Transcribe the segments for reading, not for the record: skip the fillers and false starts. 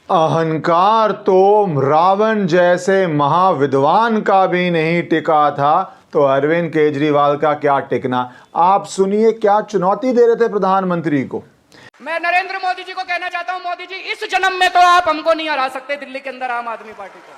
अहंकार तो रावण जैसे महाविद्वान का भी नहीं टिका था, तो अरविंद केजरीवाल का क्या टिकना। आप सुनिए क्या चुनौती दे रहे थे प्रधानमंत्री को। मैं नरेंद्र मोदी जी को कहना चाहता हूं, मोदी जी इस जन्म में तो आप हमको नहीं हरा सकते, दिल्ली के अंदर आम आदमी पार्टी को,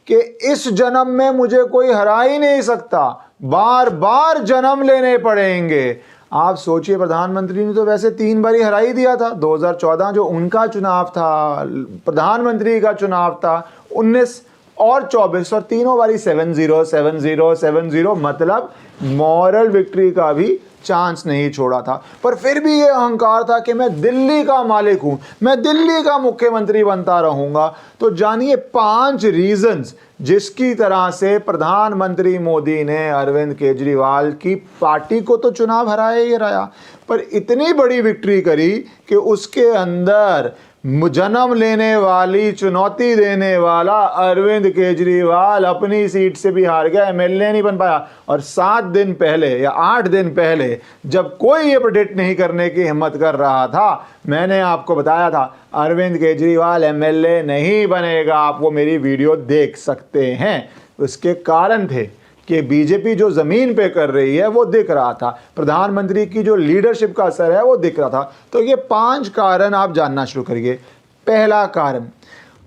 कि इस जन्म में मुझे कोई हरा ही नहीं सकता, बार बार जन्म लेने पड़ेंगे। आप सोचिए, प्रधानमंत्री ने तो वैसे 3 बार ही हरा ही दिया था। 2014 जो उनका चुनाव था, प्रधानमंत्री का चुनाव था, 19 और 24, और तीनों बारी 7-0 7-0 7-0, मतलब मॉरल विक्ट्री का भी चांस नहीं छोड़ा था। पर फिर भी ये अहंकार था कि मैं दिल्ली का मालिक हूं, मैं दिल्ली का मुख्यमंत्री बनता रहूंगा। तो जानिए 5 रीजंस जिसकी तरह से प्रधानमंत्री मोदी ने अरविंद केजरीवाल की पार्टी को तो चुनाव हराया ही हराया, पर इतनी बड़ी विक्ट्री करी कि उसके अंदर जन्म लेने वाली, चुनौती देने वाला अरविंद केजरीवाल अपनी सीट से भी हार गया, एमएलए नहीं बन पाया। और 7 दिन पहले या 8 दिन पहले जब कोई ये प्रेडिक्ट नहीं करने की हिम्मत कर रहा था, मैंने आपको बताया था अरविंद केजरीवाल एमएलए नहीं बनेगा। आप वो मेरी वीडियो देख सकते हैं। उसके कारण थे कि बीजेपी जो ज़मीन पे कर रही है वो दिख रहा था, प्रधानमंत्री की जो लीडरशिप का असर है वो दिख रहा था। तो ये 5 कारण आप जानना शुरू करिए। पहला कारण,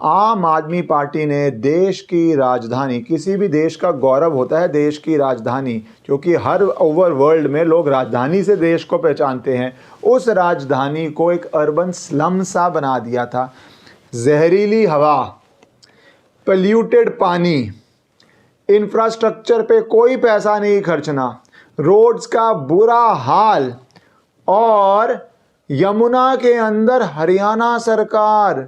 आम आदमी पार्टी ने देश की राजधानी, किसी भी देश का गौरव होता है देश की राजधानी, क्योंकि हर ओवर वर्ल्ड में लोग राजधानी से देश को पहचानते हैं। उस राजधानी को एक अर्बन स्लम सा बना दिया था। जहरीली हवा, पोल्यूटेड पानी, इंफ्रास्ट्रक्चर पे कोई पैसा नहीं खर्चना, रोड्स का बुरा हाल, और यमुना के अंदर हरियाणा सरकार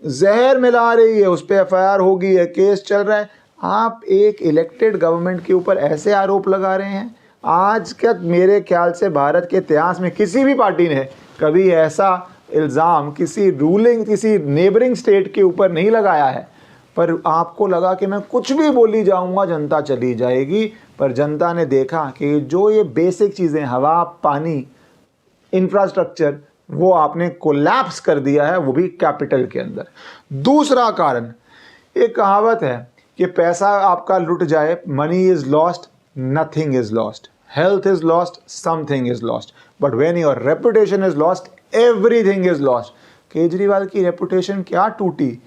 जहर मिला रही है, उस पर एफआईआर होगी है, केस चल रहा है। आप एक इलेक्टेड गवर्नमेंट के ऊपर ऐसे आरोप लगा रहे हैं। आज का मेरे ख्याल से भारत के इतिहास में किसी भी पार्टी ने कभी ऐसा इल्ज़ाम किसी नेबरिंग स्टेट के ऊपर नहीं लगाया है। पर आपको लगा कि मैं कुछ भी बोली जाऊंगा जनता चली जाएगी, पर जनता ने देखा कि जो ये बेसिक चीज़ें, हवा, पानी, इंफ्रास्ट्रक्चर, वो आपने कोलैप्स कर दिया है, वो भी कैपिटल के अंदर। दूसरा कारण, एक कहावत है कि पैसा आपका लुट जाए, money is lost, nothing is lost, health is lost, something is lost, but when your reputation is lost, everything is lost. Kejriwal की रेपुटेशन क्या टूटी।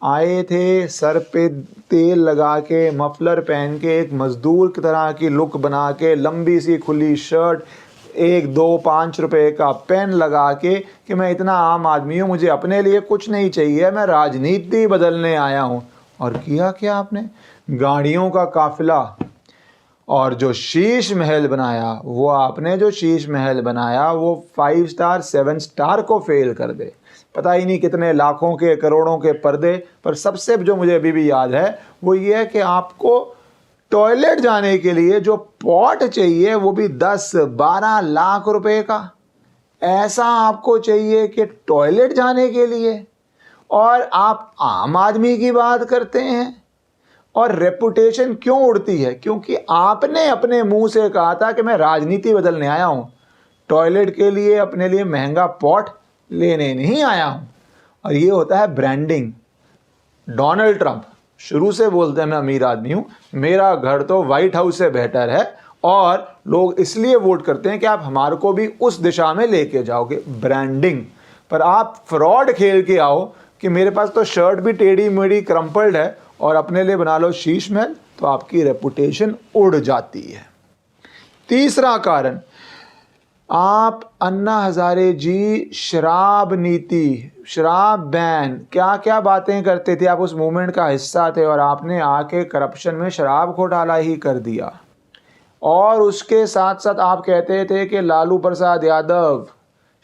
आए थे सर पे तेल लगा के, मफलर पहन के, एक मजदूर की तरह की लुक बना के, लंबी सी खुली शर्ट, 1-2-5 रुपए का पेन लगा के कि मैं इतना आम आदमी हूँ, मुझे अपने लिए कुछ नहीं चाहिए, मैं राजनीति बदलने आया हूँ। और किया क्या आपने? गाड़ियों का काफिला, और जो शीश महल बनाया, वो आपने जो शीश महल बनाया वो 5 स्टार 7 स्टार को फेल कर दे। पता ही नहीं कितने लाखों के, करोड़ों के पर्दे। पर सबसे जो मुझे अभी भी याद है वो ये है कि आपको टॉयलेट जाने के लिए जो पॉट चाहिए वो भी 10-12 लाख रुपए का। ऐसा आपको चाहिए कि टॉयलेट जाने के लिए, और आप आम आदमी की बात करते हैं। और रेपुटेशन क्यों उड़ती है? क्योंकि आपने अपने मुंह से कहा था कि मैं राजनीति बदलने आया हूं, टॉयलेट के लिए अपने लिए महंगा पॉट लेने नहीं आया हूं। और ये होता है ब्रांडिंग। डोनाल्ड ट्रंप शुरू से बोलते हैं मैं अमीर आदमी हूं, मेरा घर तो व्हाइट हाउस से बेहतर है, और लोग इसलिए वोट करते हैं कि आप हमारे को भी उस दिशा में लेके जाओगे, ब्रांडिंग। पर आप फ्रॉड खेल के आओ कि मेरे पास तो शर्ट भी टेढ़ी मेढ़ी क्रम्पल्ड है और अपने लिए बना लो शीश महल, तो आपकी रेपुटेशन उड़ जाती है। तीसरा कारण, आप अन्ना हजारे जी शराब नीति, शराब बैन, क्या क्या बातें करते थे। आप उस मूवमेंट का हिस्सा थे और आपने आके करप्शन में शराब घोटाला ही कर दिया। और उसके साथ साथ आप कहते थे कि लालू प्रसाद यादव,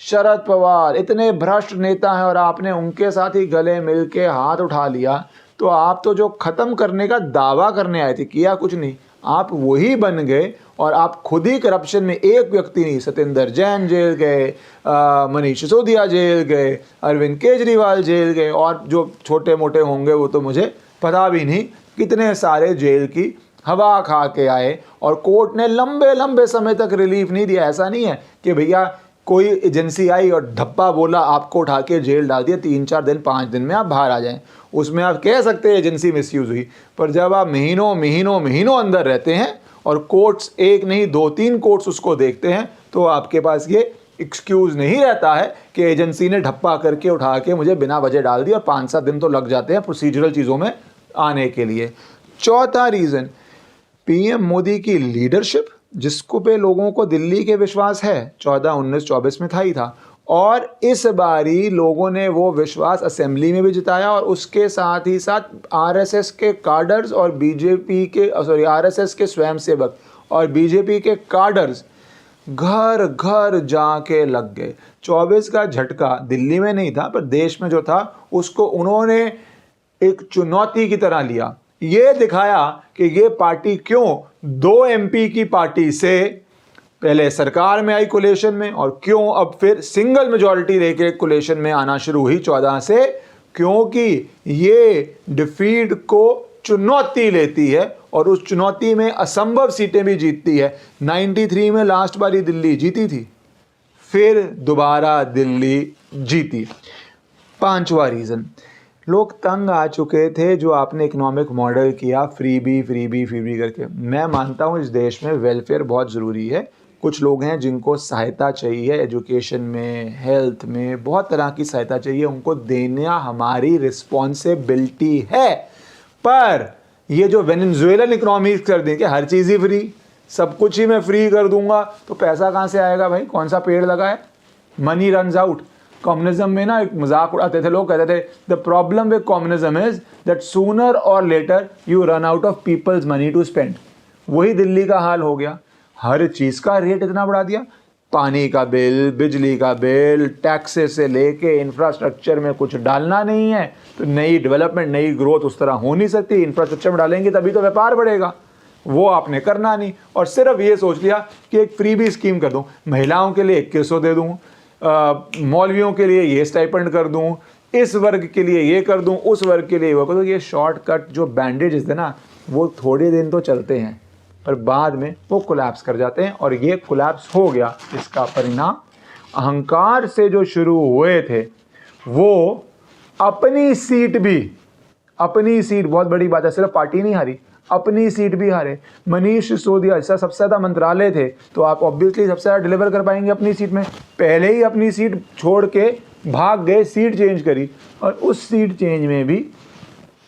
शरद पवार इतने भ्रष्ट नेता हैं, और आपने उनके साथ ही गले मिल के हाथ उठा लिया। तो आप तो जो ख़त्म करने का दावा करने आए थे, किया कुछ नहीं, आप वही बन गए। और आप खुद ही करप्शन में, एक व्यक्ति नहीं, सत्येंद्र जैन जेल गए, मनीष सिसोदिया जेल गए, अरविंद केजरीवाल जेल गए, और जो छोटे मोटे होंगे वो तो मुझे पता भी नहीं, कितने सारे जेल की हवा खा के आए। और कोर्ट ने लंबे लंबे समय तक रिलीफ नहीं दिया। ऐसा नहीं है कि भैया कोई एजेंसी आई और धप्पा बोला, आपको उठा के जेल डाल दिया, 3-4 दिन 5 दिन में आप बाहर आ जाएं, उसमें आप कह सकते हैं एजेंसी मिसयूज हुई। पर जब आप महीनों महीनों महीनों अंदर रहते हैं और कोर्ट्स एक नहीं 2-3 कोर्ट्स उसको देखते हैं, तो आपके पास ये एक्सक्यूज़ नहीं रहता है कि एजेंसी ने ढप्पा करके उठा के मुझे बिना वजह डाल दी, और 5-7 दिन तो लग जाते हैं प्रोसीजरल चीज़ों में आने के लिए। चौथा रीज़न, पीएम मोदी की लीडरशिप, जिसको पे लोगों को दिल्ली के विश्वास है, 14, 19, 24 में था ही था, और इस बारी लोगों ने वो विश्वास असेंबली में भी जिताया, और उसके साथ ही साथ आरएसएस के कार्डर्स और बीजेपी के आरएसएस के स्वयंसेवक और बीजेपी के कार्डर्स घर घर जाके लग गए। 24 का झटका दिल्ली में नहीं था, पर देश में जो था उसको उन्होंने एक चुनौती की तरह लिया। ये दिखाया कि ये पार्टी क्यों 2 एमपी की पार्टी से पहले सरकार में आई कोलेशन में, और क्यों अब फिर सिंगल मेजॉरिटी लेके कोलेशन में आना शुरू हुई 14 से, क्योंकि ये डिफीट को चुनौती लेती है और उस चुनौती में असंभव सीटें भी जीतती है। 93 में लास्ट बारी दिल्ली जीती थी, फिर दोबारा दिल्ली जीती। 5वां रीज़न, लोग तंग आ चुके थे जो आपने इकोनॉमिक मॉडल किया फ्रीबी करके। मैं मानता हूँ इस देश में वेलफेयर बहुत ज़रूरी है। कुछ लोग हैं जिनको सहायता चाहिए, एजुकेशन में, हेल्थ में, बहुत तरह की सहायता चाहिए, उनको देना हमारी रिस्पॉन्सिबिलिटी है। पर ये जो वेनेजुएलन इकोनॉमी कर दें कि हर चीज़ ही फ्री, सब कुछ ही मैं फ्री कर दूंगा, तो पैसा कहाँ से आएगा भाई? कौन सा पेड़ लगा है? Money runs out. कम्युनिज्म में ना एक मजाक उड़ाते थे लोग, कहते थे the problem with communism is that sooner or later you run out of people's money to spend. वही दिल्ली का हाल हो गया, हर चीज़ का रेट इतना बढ़ा दिया, पानी का बिल, बिजली का बिल, टैक्सेस से लेके इंफ्रास्ट्रक्चर में कुछ डालना नहीं है, तो नई डेवलपमेंट, नई ग्रोथ उस तरह हो नहीं सकती। इंफ्रास्ट्रक्चर में डालेंगे तभी तो व्यापार बढ़ेगा, वो आपने करना नहीं, और सिर्फ ये सोच लिया कि एक फ्रीबी स्कीम कर दूं, महिलाओं के लिए 2100 दे दूं, मौलवियों के लिए ये स्टाइपेंड कर दूं, इस वर्ग के लिए ये कर दूं, उस वर्ग के लिए वो कर दूं। ये शॉर्टकट जो बैंडेजेस थे ना, वो थोड़े दिन तो चलते हैं, पर बाद में वो कोलैप्स कर जाते हैं, और ये कोलैप्स हो गया। इसका परिणाम अहंकार से जो शुरू हुए थे, वो अपनी सीट, बहुत बड़ी बात है, सिर्फ पार्टी नहीं हारी, अपनी सीट भी हारे। मनीष सिसोदिया जैसा सबसे ज़्यादा मंत्रालय थे, तो आप ऑब्वियसली सबसे ज़्यादा डिलीवर कर पाएंगे अपनी सीट में। पहले ही अपनी सीट छोड़ के भाग गए, सीट चेंज करी, और उस सीट चेंज में भी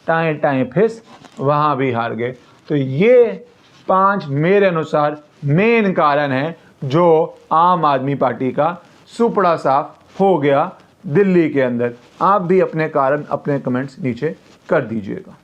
टाएं फिस, वहाँ भी हार गए। तो ये 5 मेरे अनुसार मेन कारण है जो आम आदमी पार्टी का सुपड़ा साफ हो गया दिल्ली के अंदर। आप भी अपने कारण, अपने कमेंट्स नीचे कर दीजिएगा।